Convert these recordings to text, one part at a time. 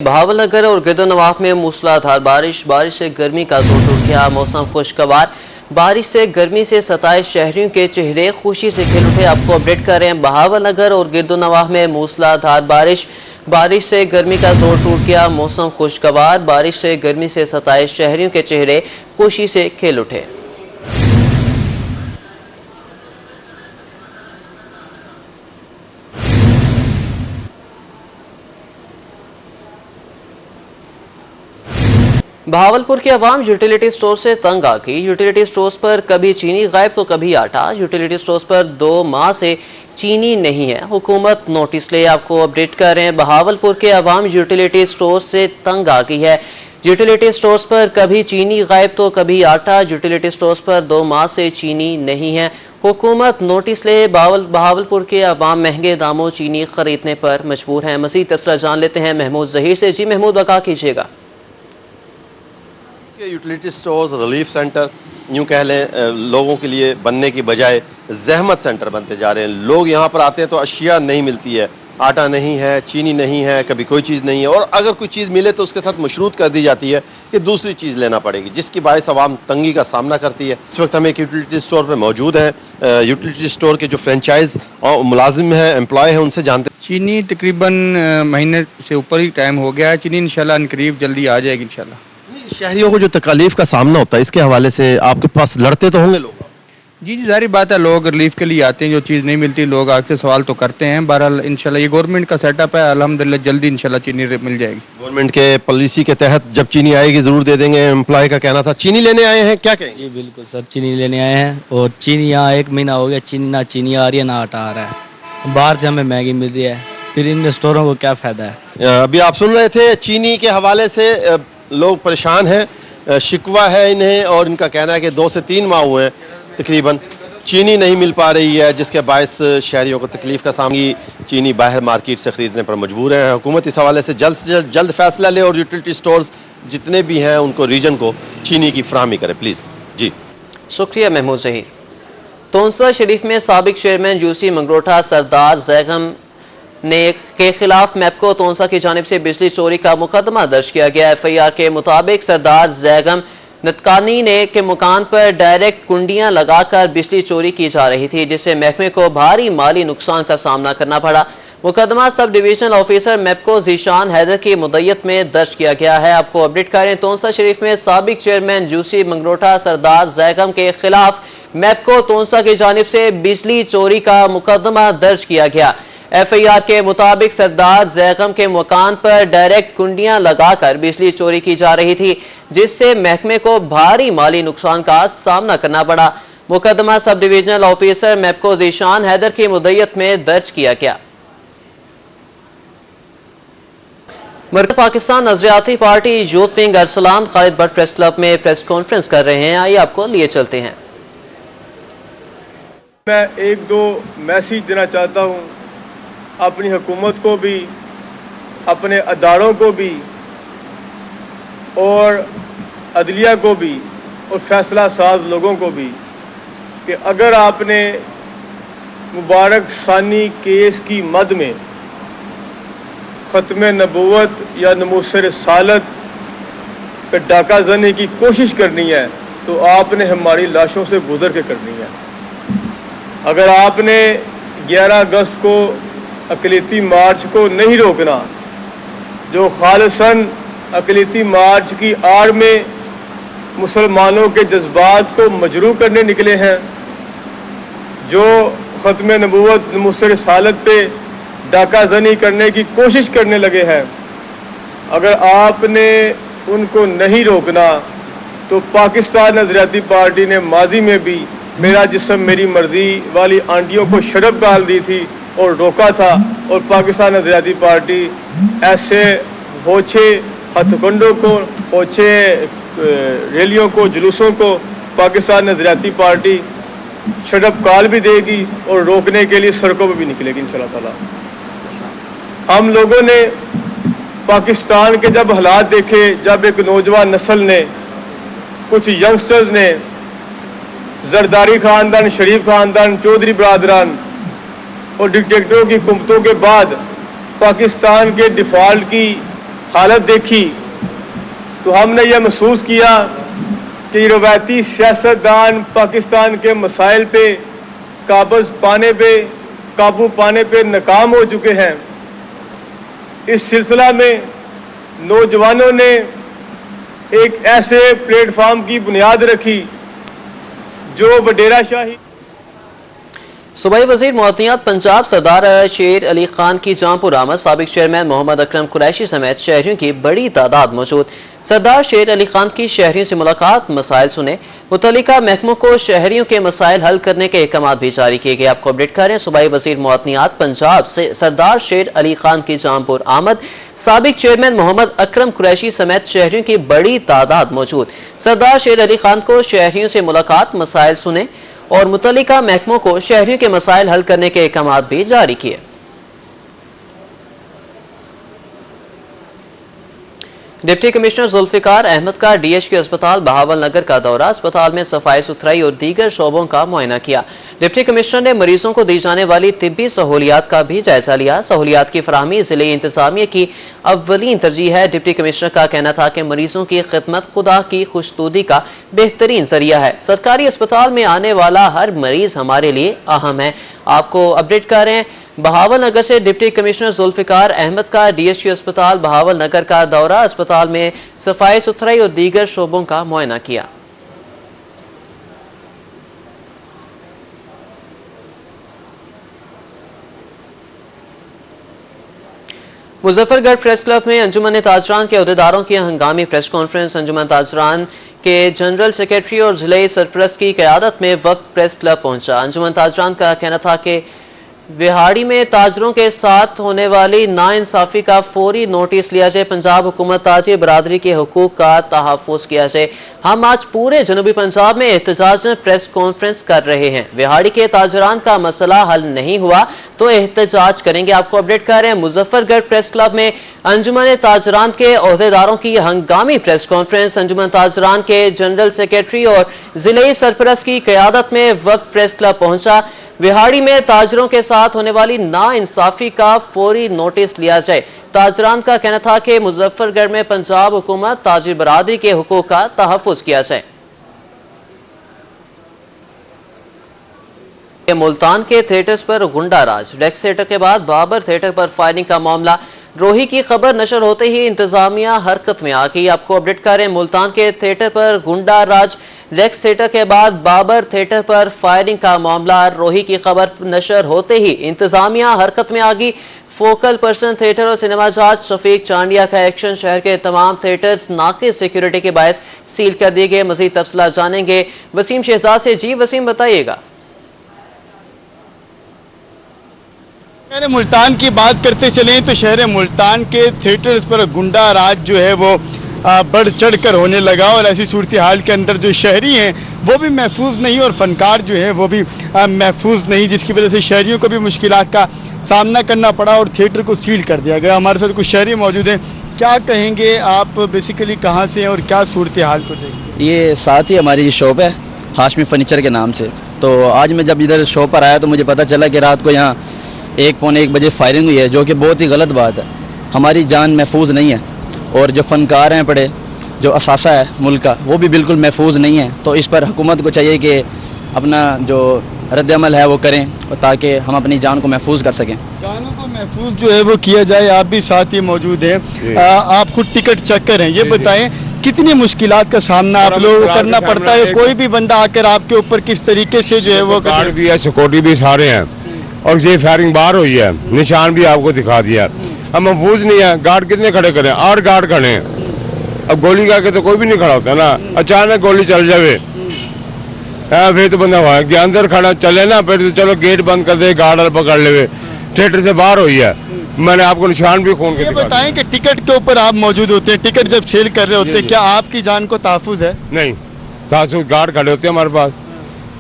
بہاول اور گردونواح میں موسلادھار بارش سے گرمی کا زور ٹوٹ گیا۔ موسم خوشگوار بارش سے گرمی سے ستائے شہریوں کے چہرے خوشی سے کھل اٹھے۔ آپ کو اپڈیٹ کر رہے ہیں بہاول اور گردونواح میں موسلادھار بارش سے گرمی کا زور ٹوٹ گیا۔ موسم خوشگوار بارش سے گرمی سے ستائے شہریوں کے چہرے خوشی سے کھل اٹھے۔ بہاولپور کے عوام یوٹیلیٹی سٹور سے تنگ آ گئی۔ یوٹیلیٹی سٹورز پر کبھی چینی غائب تو کبھی آٹا۔ یوٹیلیٹی سٹورز پر 2 ماہ سے چینی نہیں ہے، حکومت نوٹس لے۔ آپ کو اپڈیٹ کر رہے ہیں بہاولپور کے عوام یوٹیلیٹی سٹورز سے تنگ آ گئی ہے۔ یوٹیلیٹی سٹورز پر کبھی چینی غائب تو کبھی آٹا۔ یوٹیلیٹی سٹورز پر 2 ماہ سے چینی نہیں ہے، حکومت نوٹس لے۔ بہاولپور کے عوام مہنگے داموں چینی خریدنے پر مجبور ہیں۔ مزید تفصیل جان لیتے ہیں محمود ظہیر سے۔ جی محمود، آگاہ کیجیے گا۔ یوٹیلیٹی سٹورز ریلیف سینٹر یوں کہہ لیں لوگوں کے لیے بننے کی بجائے زحمت سینٹر بنتے جا رہے ہیں۔ لوگ یہاں پر آتے ہیں تو اشیاء نہیں ملتی ہے، آٹا نہیں ہے، چینی نہیں ہے، کبھی کوئی چیز نہیں ہے، اور اگر کوئی چیز ملے تو اس کے ساتھ مشروط کر دی جاتی ہے کہ دوسری چیز لینا پڑے گی، جس کی باعث عوام تنگی کا سامنا کرتی ہے۔ اس وقت ہم ایک یوٹیلیٹی سٹور پہ موجود ہیں۔ یوٹیلیٹی سٹور کے جو فرینچائز اور ملازم ہیں، امپلائی ہیں، ان سے جانتے ہیں۔ چینی تقریباً مہینے سے اوپر ہی ٹائم ہو گیا ہے۔ چینی انشاءاللہ قریب جلدی آ جائے گی انشاءاللہ۔ شہریوں کو جو تکالیف کا سامنا ہوتا ہے اس کے حوالے سے آپ کے پاس لڑتے تو ہوں گے لوگ؟ جی ظاہر بات ہے، لوگ ریلیف کے لیے آتے ہیں، جو چیز نہیں ملتی لوگ آگ سے سوال تو کرتے ہیں۔ بہرحال انشاءاللہ یہ گورنمنٹ کا سیٹ اپ ہے، الحمدللہ جلدی انشاءاللہ چینی مل جائے گی۔ گورنمنٹ کے پالیسی کے تحت جب چینی آئے گی ضرور دے دیں گے۔ امپلائی کا کہنا تھا چینی لینے آئے ہیں، کیا کہیں گے؟ جی بالکل سر، چینی لینے آئے ہیں، اور چینی یہاں 1 مہینہ ہو گیا، نہ چینی آ رہی ہے نہ آٹا آ رہا ہے، باہر سے ہمیں مہنگی مل رہی ہے، پھر ان اسٹوروں کو کیا فائدہ ہے۔ ابھی آپ سن رہے تھے چینی کے حوالے سے لوگ پریشان ہیں، شکوہ ہے انہیں، اور ان کا کہنا ہے کہ 2 سے 3 ماہ ہوئے ہیں تقریباً چینی نہیں مل پا رہی ہے، جس کے باعث شہریوں کو تکلیف کا سامنا، چینی باہر مارکیٹ سے خریدنے پر مجبور ہیں۔ حکومت اس حوالے سے جلد جلد فیصلہ لے اور یوٹیلیٹی سٹورز جتنے بھی ہیں ان کو ریجن کو چینی کی فراہمی کرے پلیز۔ جی شکریہ محمود ظہیر۔ تونسا شریف میں سابق چیئرمین یوسی منگروٹھا سردار زیغم کے خلاف میپکو تونسا کی جانب سے بجلی چوری کا مقدمہ درج کیا گیا۔ ایف آئی آر کے مطابق سردار زیغم نتکانی کے مکان پر ڈائریکٹ کنڈیاں لگا کر بجلی چوری کی جا رہی تھی، جس سے محکمے کو بھاری مالی نقصان کا سامنا کرنا پڑا۔ مقدمہ sub divisional officer MEPCO Zeeshan Haider کی مدعیت میں درج کیا گیا ہے۔ آپ کو اپڈیٹ کریں تونسا شریف میں سابق چیئرمین یوسی منگروٹھا سردار زیغم کے خلاف میپکو تونسا کی جانب سے بجلی چوری کا مقدمہ درج کیا گیا۔ ایف آئی آر کے مطابق سردار زیغم کے مکان پر ڈائریکٹ کنڈیاں لگا کر بجلی چوری کی جا رہی تھی، جس سے محکمے کو بھاری مالی نقصان کا سامنا کرنا پڑا۔ مقدمہ sub divisional officer MEPCO Zeeshan Haider کی مدعیت میں درج کیا گیا۔ مرکز پاکستان نظریاتی party youth wing Arslan Khalid Butt press club میں پریس کانفرنس کر رہے ہیں، آئیے آپ کو لیے چلتے ہیں۔ میں 1-2 میسیج دینا چاہتا ہوں اپنی حکومت کو بھی، اپنے اداروں کو بھی، اور عدلیہ کو بھی، اور فیصلہ ساز لوگوں کو بھی، کہ اگر آپ نے مبارک ثانی کیس کی مد میں ختم نبوت یا ناموس رسالت پہ ڈاکہ زنی کی کوشش کرنی ہے تو آپ نے ہماری لاشوں سے گزر کے کرنی ہے۔ اگر آپ نے 11 اگست کو اقلیتی مارچ کو نہیں روکنا، جو خالصاً اقلیتی مارچ کی آڑ میں مسلمانوں کے جذبات کو مجروح کرنے نکلے ہیں، جو ختم نبوت ناموس رسالت پہ ڈاکہ زنی کرنے کی کوشش کرنے لگے ہیں، اگر آپ نے ان کو نہیں روکنا تو پاکستان نظریاتی پارٹی نے ماضی میں بھی میرا جسم میری مرضی والی آنٹیوں کو شرف ڈال دی تھی اور روکا تھا، اور پاکستان نظریاتی پارٹی ایسے ہوچے ہتھ کنڈوں کو، ہوچے ریلیوں کو، جلوسوں کو پاکستان نظریاتی پارٹی شرف کال بھی دے گی اور روکنے کے لیے سڑکوں پہ بھی نکلے گی انشاءاللہ تعالی۔ ہم لوگوں نے پاکستان کے جب حالات دیکھے، جب ایک نوجوان نسل نے، کچھ ینگسٹرز نے، زرداری خاندان، شریف خاندان، چودھری برادران اور ڈکٹیٹروں کی حکومتوں کے بعد پاکستان کے ڈیفالٹ کی हालत देखी तो हमने यह महसूस किया कि रवायती सियासतदान पाकिस्तान के मसाइल पे काबू पाने पे नाकाम हो चुके हैं। इस सिलसिला में नौजवानों ने एक ऐसे प्लेटफॉर्म की बुनियाद रखी जो वडेरा शाही। सूबाई वजीर मौतियात पंजाब सरदार शेर अली खान की जौनपुर आमद, साबिक चेयरमैन मोहम्मद अकरम कुरैशी समेत शहरियों की बड़ी तादाद मौजूद। सरदार शेर अली खान की शहरियों से मुलाकात, मसाइल सुने, मुतल्लिका महकमों को शहरियों के मसाइल हल करने के अहकाम भी जारी किए गए। आपको अपडेट करें, सूबाई वजीर मौतियात पंजाब से सरदार शेर अली खान की जौनपुर आमद, साबिक चेयरमैन मोहम्मद अकरम कुरैशी समेत शहरियों की बड़ी तादाद मौजूद। सरदार शेर अली खान को शहरियों से मुलाकात, मसाइल सुने और मुतल्लिका महकमों को शहरियों के मसाइल हल करने के अहकाम भी जारी किए। डिप्टी कमिश्नर जुल्फिकार अहमद का डीएचक्यू अस्पताल बहावल नगर का दौरा, अस्पताल में सफाई सुथराई और दीगर शोबों का मुआयना किया। डिप्टी कमिश्नर ने मरीजों को दी जाने वाली तिब्बी सहूलियात का भी जायजा लिया। सहूलियात की फराहमी जिले इंतजामिया की अव्वलीन तरजीह है। डिप्टी कमिश्नर का कहना था कि मरीजों की खिदमत खुदा की खुशनूदी का बेहतरीन जरिया है। सरकारी अस्पताल में आने वाला हर मरीज हमारे लिए अहम है। आपको अपडेट कर रहे हैं, बहावल नगर से डिप्टी कमिश्नर जुल्फिकार अहमद का डीएचक्यू अस्पताल बहावल नगर का दौरा, अस्पताल में सफाई सुथराई और दीगर शोबों का मुआयना किया। मुजफ्फरगढ़ प्रेस क्लब में अंजुमन ताजरान के अहदेदारों की हंगामी प्रेस कॉन्फ्रेंस। अंजुमन ताजरान के जनरल सेक्रेटरी और जिले सरपरस्त की क़यादत में वक्त प्रेस क्लब पहुंचा। अंजुमन ताजरान का कहना था कि बिहाड़ी में ताजरों के साथ होने वाली नाइंसाफी का फौरी नोटिस लिया जाए। पंजाब हुकूमत ताजिर बरादरी के हुकूक का तहफ़्फ़ुज़ किया जाए। हम आज पूरे जनूबी पंजाब में एहतजाज में प्रेस कॉन्फ्रेंस कर रहे हैं। बिहाड़ी के ताजरान का मसला हल नहीं हुआ तो एहतजाज करेंगे। आपको अपडेट कर रहे हैं, मुजफ्फरगढ़ प्रेस क्लब में अंजुमन ताजरान के अहदेदारों की हंगामी प्रेस कॉन्फ्रेंस। अंजुमन ताजरान के जनरल सेक्रेटरी और जिले सरपरस्त की क़यादत में वक्त प्रेस क्लब पहुंचा। बिहाड़ी में ताजरों के साथ होने वाली नाइंसाफी का फौरी नोटिस लिया जाए। ताजरान का कहना था कि मुजफ्फरगढ़ में पंजाब हुकूमत ताजिर बरादरी के हुकूक का तहफ़्फ़ुज़ किया जाए। मुल्तान के थिएटर्स पर गुंडा राज, रेक्स थिएटर के बाद बाबर थिएटर पर फायरिंग का मामला। रोही की खबर नशर होते ही इंतजामिया हरकत में आ गई। आपको अपडेट करें, मुल्तान के थिएटर पर गुंडा राज, रेक्स थिएटर के बाद बाबर थिएटर पर फायरिंग का मामला। रोही की खबर नशर होते ही इंतजामिया हरकत में आ गई। फोकल पर्सन थिएटर और सिनेमा जहाज शफीक चांडिया का एक्शन। शहर के तमाम थिएटर्स नाक़िस सिक्योरिटी के बायस सील कर दिए गए। मजीद तफसीलात जानेंगे वसीम शहजाद से। जी वसीम, बताइएगा। अगर मुल्तान की बात करते चलें तो शहर मुल्तान के थिएटर्स पर गुंडा राज जो है वो बढ़ चढ़ कर होने लगा और ऐसी सूरत हाल के अंदर जो शहरी हैं वो भी महफूज नहीं और फनकार जो है वो भी महफूज नहीं, जिसकी वजह से शहरियों को भी मुश्किलात का सामना करना पड़ा और थिएटर को सील कर दिया गया। हमारे साथ कुछ शहरी मौजूद हैं, क्या कहेंगे आप, बेसिकली कहाँ से हैं और क्या सूरत हाल को देखेंगे? ये साथ ही हमारी शॉप है हाशमी फर्नीचर के नाम से। तो आज मैं जब इधर शॉप पर आया तो मुझे पता चला कि रात को यहाँ 1-1 बजे फायरिंग हुई है, जो कि बहुत ही गलत बात है। हमारी जान महफूज नहीं है और जो फनकार हैं पड़े, जो असासा है मुल्क का, वो भी बिल्कुल महफूज नहीं है। तो इस पर हुकूमत को चाहिए कि अपना जो रद्द अमल है वो करें ताकि हम अपनी जान को महफूज कर सकें। जानों को महफूज जो है वो किया जाए। आप भी साथ ही मौजूद हैं, आप खुद टिकट चेकर हैं, ये बताएं कितनी मुश्किलात का सामना आप लोगों को करना पड़ता है? कोई भी बंदा आकर आपके ऊपर किस तरीके से जो है वो गार्ड भी है, सिक्योरिटी भी सारे हैं और ये फायरिंग बाहर हुई है, निशान भी आपको दिखा दिया। हम महफूज नहीं है, गार्ड कितने खड़े करें, 8 गार्ड खड़े हैं। अब गोली का के तो कोई भी नहीं खड़ा होता ना, अचानक गोली चल जावे फिर तो बंदा वहां अंदर खड़ा चले ना, फिर तो चलो गेट बंद कर दे, गार्ड पकड़ ले। थिएटर से बाहर हुई है, मैंने आपको निशान भी खून के बताएं कि टिकट के ऊपर आप मौजूद होते हैं, टिकट जब सेल कर रहे होते हैं, क्या आपकी जान को तहफुज है? नहीं, तहफुज गार्ड खड़े होते हैं हमारे पास,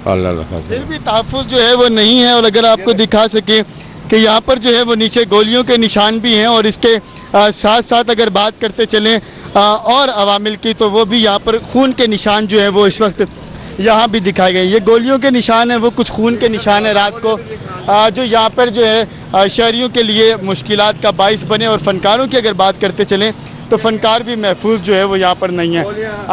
अल्लाह फिर भी तहफुज जो है वो नहीं है। और अगर आपको दिखा सके कि यहाँ पर जो है वो नीचे गोलियों के निशान भी हैं और इसके साथ साथ अगर बात करते चलें और अवामिल की, तो वो भी यहाँ पर खून के निशान जो है वो इस वक्त यहाँ भी दिखाए गए। ये गोलियों के निशान है, वो कुछ खून के निशान है रात को, जो यहाँ पर जो है शहरियों के लिए मुश्किलात का बाइस बने। और फनकारों की अगर बात करते चलें تو فنکار بھی محفوظ جو ہے وہ یہاں پر نہیں ہے.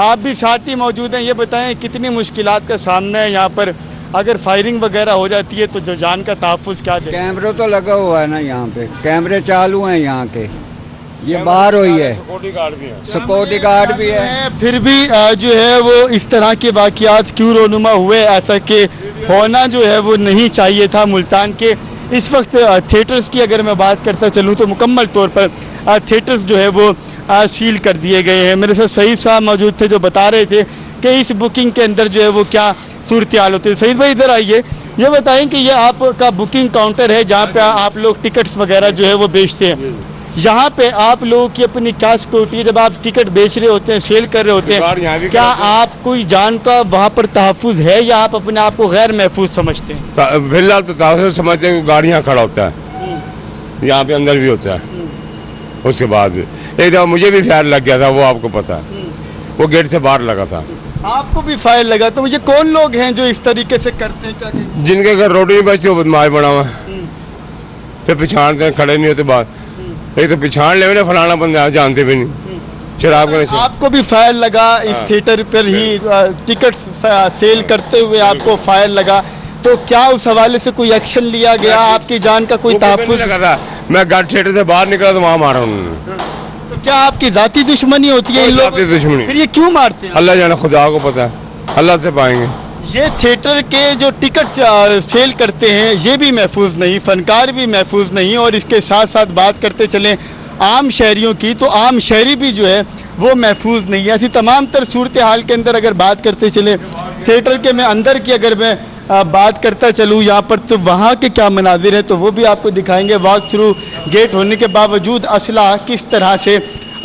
آپ بھی ساتھی موجود ہیں, یہ بتائیں کتنی مشکلات کا سامنا ہے یہاں پر, اگر فائرنگ وغیرہ ہو جاتی ہے تو جو جان کا تحفظ کیا دے؟ کیمرے تو لگا ہوا ہے نا یہاں پہ, کیمرے چالو ہیں یہاں کے, یہ باہر ہوئی ہے, سیکورٹی گارڈ بھی ہے. پھر بھی جو ہے وہ اس طرح کے واقعات کیوں رونما ہوئے؟ ایسا کہ ہونا جو ہے وہ نہیں چاہیے تھا ملتان کے. اس وقت تھیٹرز کی اگر میں بات کرتا چلوں تو مکمل طور پر تھیٹرز جو ہے وہ سیل کر دیے گئے ہیں. میرے ساتھ سعید صاحب موجود تھے جو بتا رہے تھے کہ اس بکنگ کے اندر جو ہے وہ کیا صورتحال ہوتی ہے. سعید بھائی ادھر آئیے, یہ بتائیں کہ یہ آپ کا بکنگ کاؤنٹر ہے جہاں پہ آپ لوگ ٹکٹس وغیرہ جو ہے وہ بیچتے ہیں. یہاں پہ آپ لوگوں کی اپنی کیا سیکورٹی ہے جب آپ ٹکٹ بیچ رہے ہوتے ہیں, سیل کر رہے ہوتے ہیں؟ کیا آپ کوئی جان کا وہاں پر تحفظ ہے یا آپ اپنے آپ کو غیر محفوظ سمجھتے ہیں؟ فی الحال تو تحفظ سمجھتے ہیں کہ گاڑیاں کھڑا ہوتا ہے, یہاں پہ اندر بھی ہوتا ہے. اس کے بعد ایک دفعہ مجھے بھی فائر لگ گیا تھا, وہ آپ کو پتا ہے, وہ گیٹ سے باہر لگا تھا. آپ کو بھی فائر لگا, تو مجھے کون لوگ ہیں جو اس طریقے سے کرتے ہیں؟ کیا جن کے گھر روٹی نہیں بچتی وہ بدماش بنا ہوا, پھر پچھاڑتے ہیں, کھڑے نہیں ہوتے بات. ایک تو پچھاڑ لے فلانا بندہ جانتے بھی نہیں, شراب کا نشہ. آپ کو بھی فائر لگا اس تھیٹر پر ہی ٹکٹ سیل کرتے ہوئے آپ کو فائر لگا, تو کیا اس حوالے سے کوئی ایکشن لیا گیا؟ آپ کی جان کا کوئی تحفظ؟ میں گھر تھیٹر سے باہر نکلا تو وہاں مارا انہوں نے. تو کیا آپ کی ذاتی دشمنی ہوتی ہے ان لوگوں سے؟ دشمنی پھر یہ کیوں مارتے ہیں؟ اللہ جانے, خدا کو پتا ہے, اللہ سے پائیں گے. یہ تھیٹر کے جو ٹکٹ سیل کرتے ہیں یہ بھی محفوظ نہیں, فنکار بھی محفوظ نہیں, اور اس کے ساتھ ساتھ بات کرتے چلیں عام شہریوں کی تو عام شہری بھی جو ہے وہ محفوظ نہیں ہے. ایسی تمام تر صورتحال کے اندر اگر بات کرتے چلیں تھیٹر کے میں اندر کی اگر میں بات کرتا چلوں یہاں پر, تو وہاں کے کیا مناظر ہیں تو وہ بھی آپ کو دکھائیں گے. واک تھرو گیٹ ہونے کے باوجود اسلحہ کس طرح سے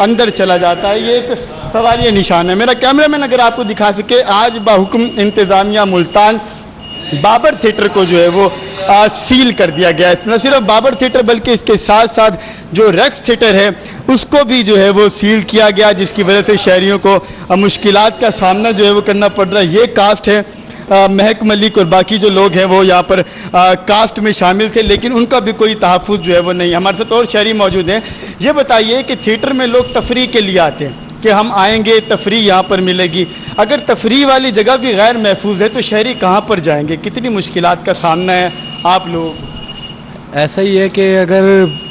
اندر چلا جاتا ہے, یہ ایک سوالیہ نشان ہے. میرا کیمرہ مین اگر آپ کو دکھا سکے, آج بحکم انتظامیہ ملتان بابر تھیٹر کو جو ہے وہ سیل کر دیا گیا ہے. نہ صرف بابر تھیٹر بلکہ اس کے ساتھ ساتھ جو ریکس تھیٹر ہے اس کو بھی جو ہے وہ سیل کیا گیا, جس کی وجہ سے شہریوں کو مشکلات کا سامنا جو ہے وہ کرنا پڑ رہا ہے. یہ کاسٹ ہے مہک ملک اور باقی جو لوگ ہیں وہ یہاں پر کاسٹ میں شامل تھے, لیکن ان کا بھی کوئی تحفظ جو ہے وہ نہیں. ہمارے ساتھ اور شہری موجود ہیں. یہ بتائیے کہ تھیٹر میں لوگ تفریح کے لیے آتے ہیں کہ ہم آئیں گے, تفریح یہاں پر ملے گی. اگر تفریح والی جگہ بھی غیر محفوظ ہے تو شہری کہاں پر جائیں گے؟ کتنی مشکلات کا سامنا ہے آپ لوگ؟ ایسا ہی ہے کہ اگر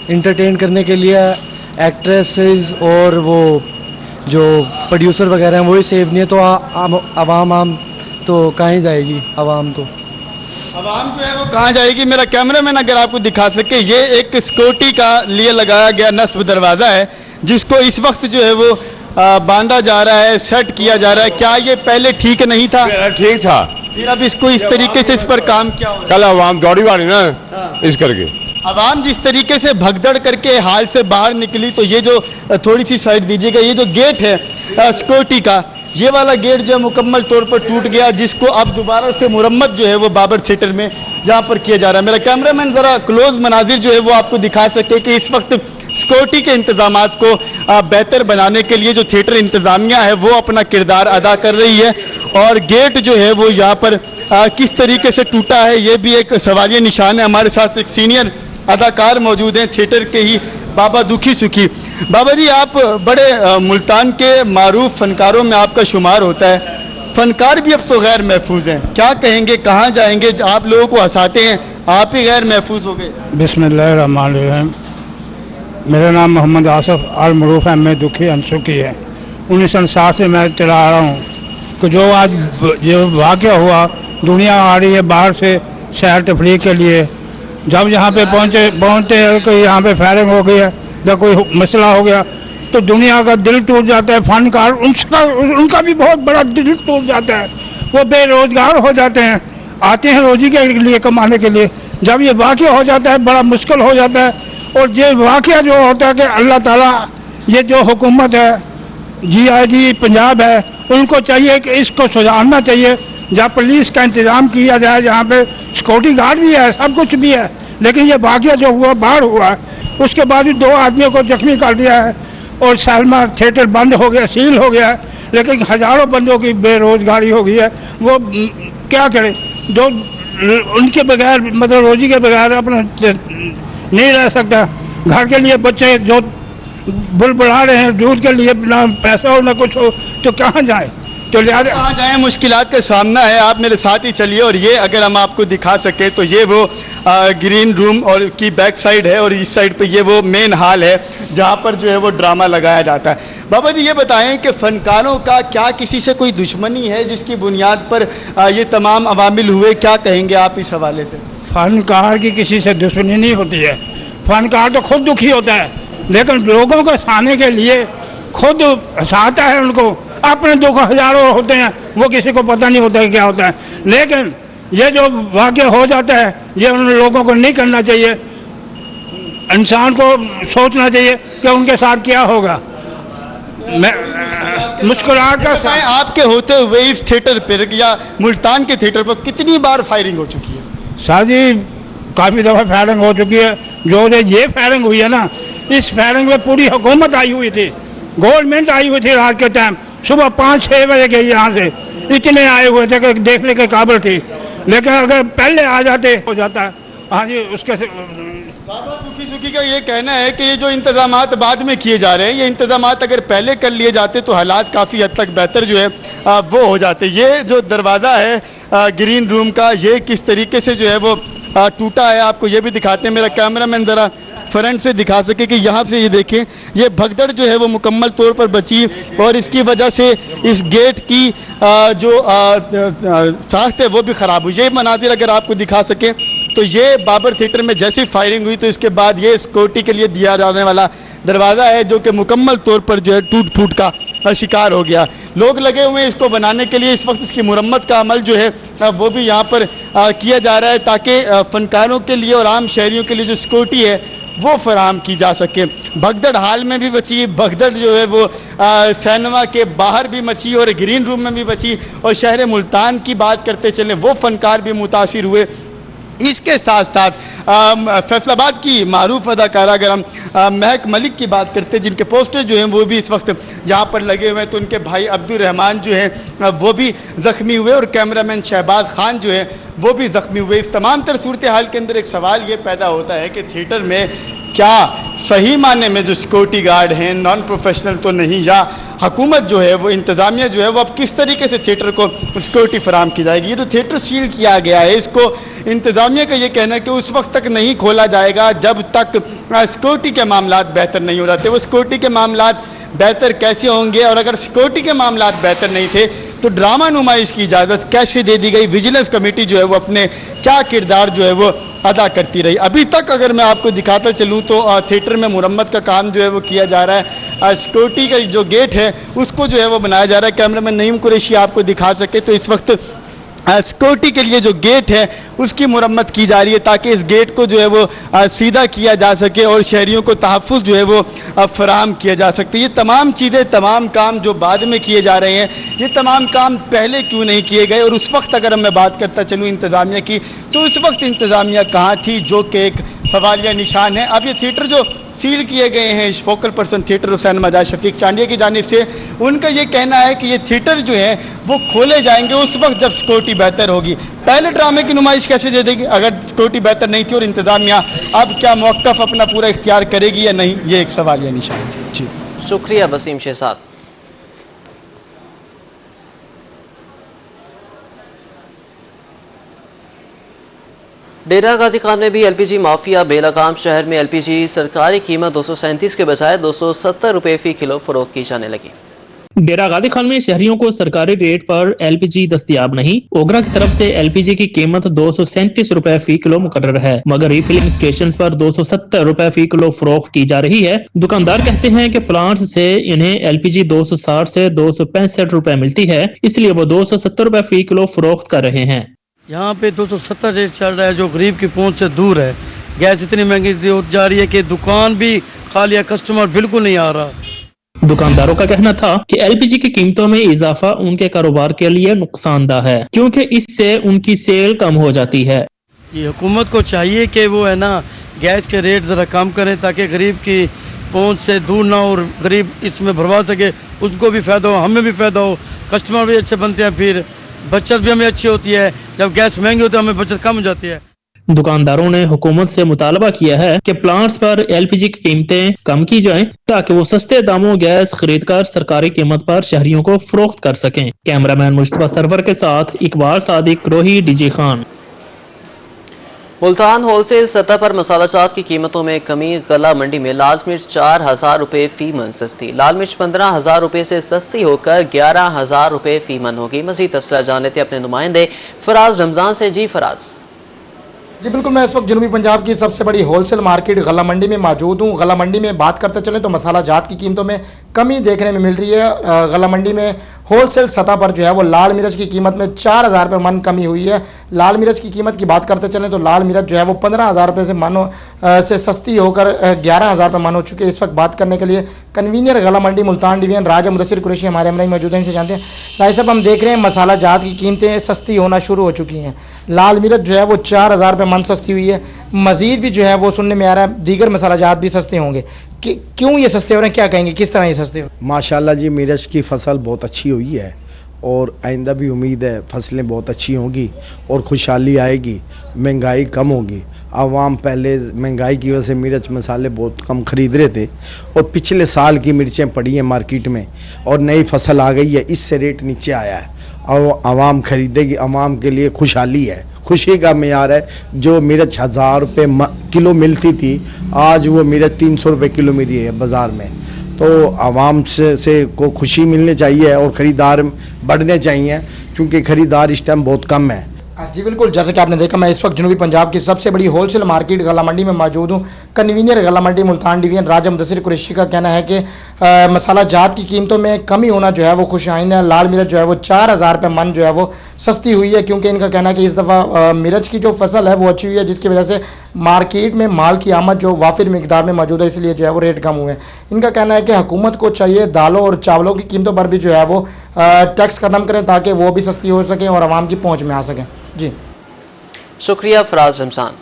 انٹرٹین کرنے کے لیے ایکٹریسز اور وہ جو پروڈیوسر وغیرہ ہیں وہی سیف نہیں ہے تو عوام تو کہاں ہی جائے گی؟ عوام جو ہے وہ کہاں جائے گی؟ میرا کیمرہ مین اگر آپ کو دکھا سکے, یہ ایک سیکورٹی کا لیے لگایا گیا نصب دروازہ ہے جس کو اس وقت جو ہے وہ باندھا جا رہا ہے, سیٹ کیا جا رہا ہے. کیا یہ پہلے ٹھیک نہیں تھا؟ ٹھیک تھا, پھر اب اس کو اس طریقے سے اس پر کام کیا ہو رہا ہے؟ کل عوام دوڑی والی نا اس کر کے, عوام جس طریقے سے بھگدڑ کر کے حال سے باہر نکلی, تو یہ جو تھوڑی سی سائڈ دیجیے گا, یہ جو گیٹ ہے سیکورٹی کا, یہ والا گیٹ جو ہے مکمل طور پر ٹوٹ گیا, جس کو اب دوبارہ سے مرمت جو ہے وہ بابر تھیٹر میں جہاں پر کیا جا رہا ہے. میرا کیمرہ مین ذرا کلوز مناظر جو ہے وہ آپ کو دکھا سکے کہ اس وقت سیکورٹی کے انتظامات کو بہتر بنانے کے لیے جو تھیٹر انتظامیہ ہے وہ اپنا کردار ادا کر رہی ہے, اور گیٹ جو ہے وہ یہاں پر کس طریقے سے ٹوٹا ہے یہ بھی ایک سوالیہ نشان ہے. ہمارے ساتھ ایک سینئر اداکار موجود ہیں تھیٹر کے ہی, بابا دکھی سکھی. بابا جی, آپ بڑے ملتان کے معروف فنکاروں میں آپ کا شمار ہوتا ہے, فنکار بھی اب تو غیر محفوظ ہیں, کیا کہیں گے؟ کہاں جائیں گے؟ آپ لوگوں کو ہنساتے ہیں, آپ ہی غیر محفوظ ہو گئے. بسم اللہ الرحمن الرحیم. میرا نام محمد آصف المعروف احمد دکھی انسوکی ہے. 1960 سے میں چلا آ رہا ہوں کہ جو آج جو واقعہ ہوا, دنیا آ رہی ہے باہر سے سیر تفریح کے لیے. جب یہاں پہ پہنچتے ہیں کہ یہاں پہ فائرنگ ہو گئی ہے یا کوئی مسئلہ ہو گیا تو دنیا کا دل ٹوٹ جاتا ہے. فنکار ان کا بھی بہت بڑا دل ٹوٹ جاتا ہے, وہ بے روزگار ہو جاتے ہیں, آتے ہیں روزی کے لیے, کمانے کے لیے. جب یہ واقعہ ہو جاتا ہے بڑا مشکل ہو جاتا ہے. اور یہ واقعہ جو ہوتا ہے کہ اللہ تعالیٰ, یہ جو حکومت ہے GIG پنجاب ہے, ان کو چاہیے کہ اس کو سدھارنا چاہیے. جہاں پولیس کا انتظام کیا جائے, جہاں پہ سیکورٹی گارڈ بھی ہے, سب کچھ بھی ہے, لیکن یہ واقعہ جو ہوا باہر ہوا ہے, اس کے بعد بھی 2 آدمیوں کو زخمی کر دیا ہے اور سالما تھیٹر بند ہو گیا, سیل ہو گیا ہے. لیکن ہزاروں بندوں کی بے روزگاری ہو گئی ہے. وہ کیا کرے جو ان کے بغیر, مطلب روزی کے بغیر اپنا نہیں رہ سکتا. گھر کے لیے بچے جو बुलबुला रहे हैं दूध के लिए, ना पैसा हो ना कुछ हो, तो कहाँ जाए? तो लिहाजा कहाँ जाए, मुश्किलात का सामना है। आप मेरे साथ ही चलिए, और ये अगर हम आपको दिखा सके तो ये वो ग्रीन रूम और की बैक साइड है, और इस साइड पे ये वो मेन हॉल है जहाँ पर जो है वो ड्रामा लगाया जाता है। बाबा जी ये बताएं कि फनकारों का क्या किसी से कोई दुश्मनी है जिसकी बुनियाद पर ये तमाम अवामिल हुए? क्या कहेंगे आप इस हवाले से? फनकार की किसी से दुश्मनी नहीं होती है, फनकार तो खुद दुखी होता है, लेकिन लोगों को हंसाने के लिए खुद हंसाता है उनको। अपने दुख हजारों होते हैं, वो किसी को पता नहीं होता है क्या होता है, लेकिन ये जो वाक़या हो जाता है ये उन लोगों को नहीं करना चाहिए। इंसान को सोचना चाहिए कि उनके साथ क्या होगा। मैं मुस्कुराहट का बताएं, आपके होते हुए इस थिएटर पर या मुल्तान के थिएटर पर कितनी बार फायरिंग हो चुकी है? शादी काफ़ी दफ़ा फायरिंग हो चुकी है। जो ये फायरिंग हुई है ना, इस फायरिंग में पूरी हुकूमत आई हुई थी, गवर्नमेंट आई हुई थी। रात के टाइम सुबह 5-6 बजे गई यहाँ से, इतने आए हुए थे कि देखने के काबिल थी, लेकिन अगर पहले आ जाते हो जाता है। हाँ जी, उसके बाबा दुखी सुखी का ये कहना है कि ये जो इंतजामात बाद में किए जा रहे हैं, ये इंतजामात अगर पहले कर लिए जाते तो हालात काफ़ी हद तक बेहतर जो है वो हो जाते। ये जो दरवाज़ा है ग्रीन रूम का, ये किस तरीके से जो है वो टूटा है, आपको ये भी दिखाते हैं। मेरा कैमरामैन ज़रा फ्रंट से दिखा सके कि यहाँ से ये देखें, ये भगदड़ जो है वो मुकम्मल तौर पर बची, और इसकी वजह से इस गेट की जो साख्त है वो भी ख़राब हुई। ये मनाजिर अगर आपको दिखा सके तो ये बाबर थिएटर में जैसी फायरिंग हुई तो इसके बाद ये सिक्योरिटी के लिए दिया जाने वाला दरवाज़ा है जो कि मुकम्मल तौर पर जो है टूट फूट का शिकार हो गया। लोग लगे हुए हैं इसको बनाने के लिए। इस वक्त इसकी मुरम्मत का अमल जो है वो भी यहाँ पर किया जा रहा है ताकि फनकारों के लिए और आम शहरियों के लिए जो सिक्योरिटी है वो फराहम की जा सके। भगदड़ हाल में भी बची, भगदड़ जो है वो सिनेमा के बाहर भी मची और ग्रीन रूम में भी बची, और शहर मुल्तान की बात करते चले वो फनकार भी मुतासिर हुए। इसके साथ साथ फैसलाबाद की मारूफ अदाकारा अगर हम महक मलिक की बात करते हैं, जिनके पोस्टर जो हैं वो भी इस वक्त यहाँ पर लगे हुए हैं, तो उनके भाई अब्दुल रहमान जो हैं वो भी ज़ख्मी हुए, और कैमरामैन शहबाज खान जो है वो भी ज़ख्मी हुए। इस तमाम तर सूरत हाल के अंदर एक सवाल ये पैदा होता है कि थिएटर में क्या सही माने में जो सिक्योरिटी गार्ड हैं नॉन प्रोफेशनल तो नहीं, या हुकूमत जो है वो इंतज़ामिया जो है वो अब किस तरीके से थिएटर को सिक्योरिटी फराहम की जाएगी। ये जो थिएटर सील किया गया है इसको इंतज़ामिया का ये कहना है कि उस वक्त तक नहीं खोला जाएगा जब तक सिक्योरिटी के मामलात बेहतर नहीं हो जाते। वो सिक्योरिटी के मामलात बेहतर कैसे होंगे, और अगर सिक्योरिटी के मामलात बेहतर नहीं थे तो ड्रामा नुमाइश की इजाज़त कैसे दे दी गई? विजिलेंस कमेटी जो है वो अपने क्या किरदार जो है वो अदा करती रही? अभी तक अगर मैं आपको दिखाता चलूँ तो थिएटर में मुरम्मत का काम जो है वो किया जा रहा है। सिक्योरिटी का जो गेट है उसको जो है वो बनाया जा रहा है। कैमरामैन नईम कुरैशी आपको दिखा सके तो इस वक्त सिक्योरिटी के लिए जो गेट है उसकी मुरम्मत की जा रही है ताकि इस गेट को जो है वो सीधा किया जा सके और शहरियों को तहफ़्फ़ुज़ जो है वो फराहम किया जा सकते। ये तमाम चीज़ें, तमाम काम जो बाद में किए जा रहे हैं, ये तमाम काम पहले क्यों नहीं किए गए? और उस वक्त अगर मैं बात करता चलूँ इंतज़ामिया की, तो उस वक्त इंतज़ामिया कहाँ थी, जो कि एक सवालिया निशान है। अब ये थिएटर जो सील किए गए हैं फोकल पर्सन थिएटर हुसैन मजाज शफीक चांडिया की जानिब से, उनका ये कहना है कि ये थिएटर जो है वो खोले जाएंगे उस वक्त जब सिक्योरिटी बेहतर होगी। पहले ड्रामे की नुमाइश कैसे दे देगी अगर सिक्योरिटी बेहतर नहीं थी? और इंतजामिया अब क्या मौक़िफ़ अपना पूरा इख्तियार करेगी या नहीं, ये एक सवाल या निशान है। जी शुक्रिया वसीम शहजाद। डेरा गाजी खान में भी एलपीजी माफिया बेलगाम। शहर में एलपीजी सरकारी कीमत 237 के बजाय 270 रुपए फी किलो फरोख्त की जाने लगी। डेरा गाजी खान में शहरियों को सरकारी रेट पर एलपीजी दस्तयाब नहीं। ओगरा की तरफ से एलपीजी की कीमत 237 रुपए फी किलो मुकर्रर है, मगर रिफिलिंग स्टेशन पर 270 रुपए फी किलो फरोख्त की जा रही है। दुकानदार कहते हैं कि प्लांट से इन्हें एलपीजी 260 से 265 रुपए मिलती है, इसलिए वो 270 रुपए फी किलो फरोख्त कर रहे हैं। यहाँ पे 270 रेट चल रहा है जो गरीब की पहुंच से दूर है। गैस इतनी महंगी होती जा रही है कि दुकान भी खाली है, कस्टमर बिल्कुल नहीं आ रहा। दुकानदारों का कहना था कि एलपीजी की कीमतों में इजाफा उनके कारोबार के लिए नुकसानदा है, क्योंकि इससे उनकी सेल कम हो जाती है। ये हुकूमत को चाहिए कि वो है ना गैस के रेट जरा कम करें ताकि गरीब की पहुंच से दूर ना हो और गरीब इसमें भरवा सके, उसको भी फायदा हो, हमें भी फायदा हो, कस्टमर भी अच्छे बनते हैं, फिर बचत भी हमें अच्छी होती है। जब गैस महंगी होती है हमें बचत कम हो जाती है। दुकानदारों ने हुकूमत से मुतालबा किया है कि प्लांट्स पर एलपीजी की कीमतें कम की जाएं ताकि वो सस्ते दामों गैस खरीदकर सरकारी कीमत पर शहरियों को फरोख्त कर सकें। कैमरामैन मुश्तबा सरवर के साथ इकबाल सादिक, रोही, डीजे खान। मुल्तान होलसेल सतह पर मसाला जात की कीमतों में कमी। गला मंडी में लाल मिर्च 4,000 रुपए फी मन सस्ती। लाल मिर्च 15,000 रुपए से सस्ती होकर 11,000 रुपए फी मन होगी। मजीद तफसीलात जान लेते अपने नुमाइंदे फराज रमजान से। जी फराज। जी बिल्कुल, मैं इस वक्त जनूबी पंजाब की सबसे बड़ी होलसेल मार्केट गला मंडी में मौजूद हूँ। गला मंडी में बात करते चलें तो मसाला जात की कीमतों में कमी देखने में मिल रही है। गला मंडी में होलसेल सतह पर जो है वो लाल मिर्च की कीमत में 4,000 रुपये मन कमी हुई है। लाल मिर्च की कीमत की बात करते चलें तो लाल मिर्च जो है वो 15,000 रुपये से से सस्ती होकर 11,000 रुपये मन हो चुकी है। इस वक्त बात करने के लिए कन्वीनियर गला मंडी मुल्तान डिवीजन राजा मुदस्सिर कुरैशी हमारे हमराही मौजूद हैं, इनसे जानते हैं। राय साहब, हम देख रहे हैं मसाला जात की कीमतें सस्ती होना शुरू हो चुकी हैं। लाल मिर्च जो है वो 4,000 रुपये मन सस्ती हुई है। मजीद भी जो है वो सुनने में आ रहा है दीगर मसाला जात भी सस्ते होंगे। क्यों ये सस्ते हो रहे हैं, क्या कहेंगे, किस तरह ये सस्ते हो? माशाल्लाह जी, मिर्च की फसल बहुत अच्छी हुई है और आइंदा भी उम्मीद है फसलें बहुत अच्छी होंगी और खुशहाली आएगी, महंगाई कम होगी। आवाम पहले महंगाई की वजह से मिर्च मसाले बहुत कम खरीद रहे थे और पिछले साल की मिर्चें पड़ी हैं मार्केट में और नई फसल आ गई है, इससे रेट नीचे आया है और आवाम खरीदेगी। आवाम के लिए खुशहाली है, खुशी का मेयार है। जो मिर्च 1,000 रुपये किलो मिलती थी, आज वो मिर्च 300 रुपये किलो मिली है बाज़ार में। तो आवाम से को खुशी मिलनी चाहिए और ख़रीदार बढ़ने चाहिए क्योंकि ख़रीदार इस टाइम बहुत कम है। जी बिल्कुल, जैसे कि आपने देखा मैं इस वक्त जनूबी पंजाब की सबसे बड़ी होलसेल मार्केट गला मंडी में मौजूद हूँ। कन्वीनियर गला मंडी मुल्तान डिवीजन राजा मुदस्सिर कुरैशी का कहना है कि मसाला जात की कीमतों में कमी होना जो है वो खुश आइंद है। लाल मिर्च जो है वो 4,000 रुपये मन जो है वो सस्ती हुई है क्योंकि इनका कहना है कि इस दफ़ा मिर्च की जो फसल है वो अच्छी हुई है, जिसकी वजह से मार्केट में माल की आमद जो वाफिर मिकदार में मौजूद है, इसलिए जो है वो रेट कम हुए हैं। इनका कहना है कि हुकूमत को चाहिए दालों और चावलों की कीमतों पर भी जो है वो टैक्स खत्म करें ताकि वो भी सस्ती हो सकें और आवाम की पहुँच में आ सकें। जी शुक्रिया फराज रमजान।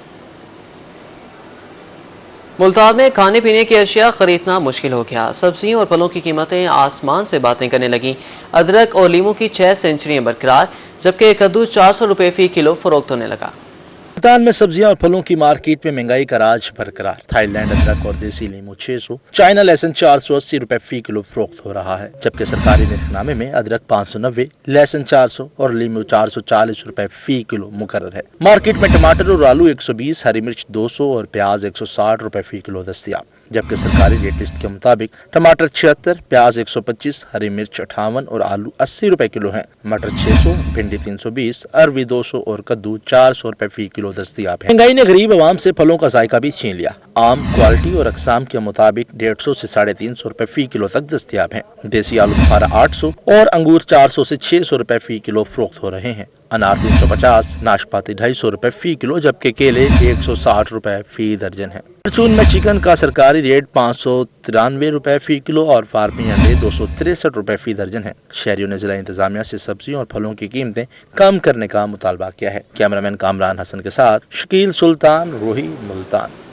मुल्तान में खाने पीने की अशिया खरीदना मुश्किल हो गया। सब्जियों और फलों की कीमतें आसमान से बातें करने लगी। अदरक और लीमू की 6 सेंचुरियां बरकरार, जबकि कद्दू 400 रुपये फी किलो फरोख्त होने लगा। मुल्तान में सब्जियां और फलों की मार्केट में महंगाई का राज बरकरार। थाईलैंड अदरक और देसी लीमू 600, चाइना लहसुन 480 रुपए फी किलो फरोख्त हो रहा है, जबकि सरकारी निर्खनामे में अदरक 590, लहसुन 400 और लीमू 440 रुपए फी किलो मुकर्रर है। मार्केट में टमाटर और आलू 120, हरी मिर्च 200 और प्याज 160 रुपए फी किलो दस्तियाब, जबकि सरकारी रेट लिस्ट के मुताबिक टमाटर 76, प्याज 125, हरी मिर्च 58 और आलू 80 रुपए किलो हैं। मटर 600, भिंडी 320, अरवी 200 और कद्दू 400 रुपए फी किलो दस्तियाब है। महंगाई ने गरीब आवाम से फलों का जायका भी छीन लिया। आम क्वालिटी और अकसाम के मुताबिक 150 से 350 रुपए फी किलो तक दस्तियाब हैं। देसी आलू बुखारा 800 और अंगूर 400 से 600 रुपए फी किलो फरोख्त हो रहे हैं। अनार 350, नाशपाती 250 रुपए फी किलो, जबकि केले 160 रुपए फी दर्जन है। परचून में चिकन का सरकारी रेट 593 रुपए फी किलो और फार्मी अंडे 263 रुपए फी दर्जन है। शहरियों ने जिला इंतजामिया से सब्जियों और फलों की कीमतें कम करने का मुतालबा किया है। कैमरामैन कामरान हसन के साथ शकील सुल्तान, रोही, मुल्तान।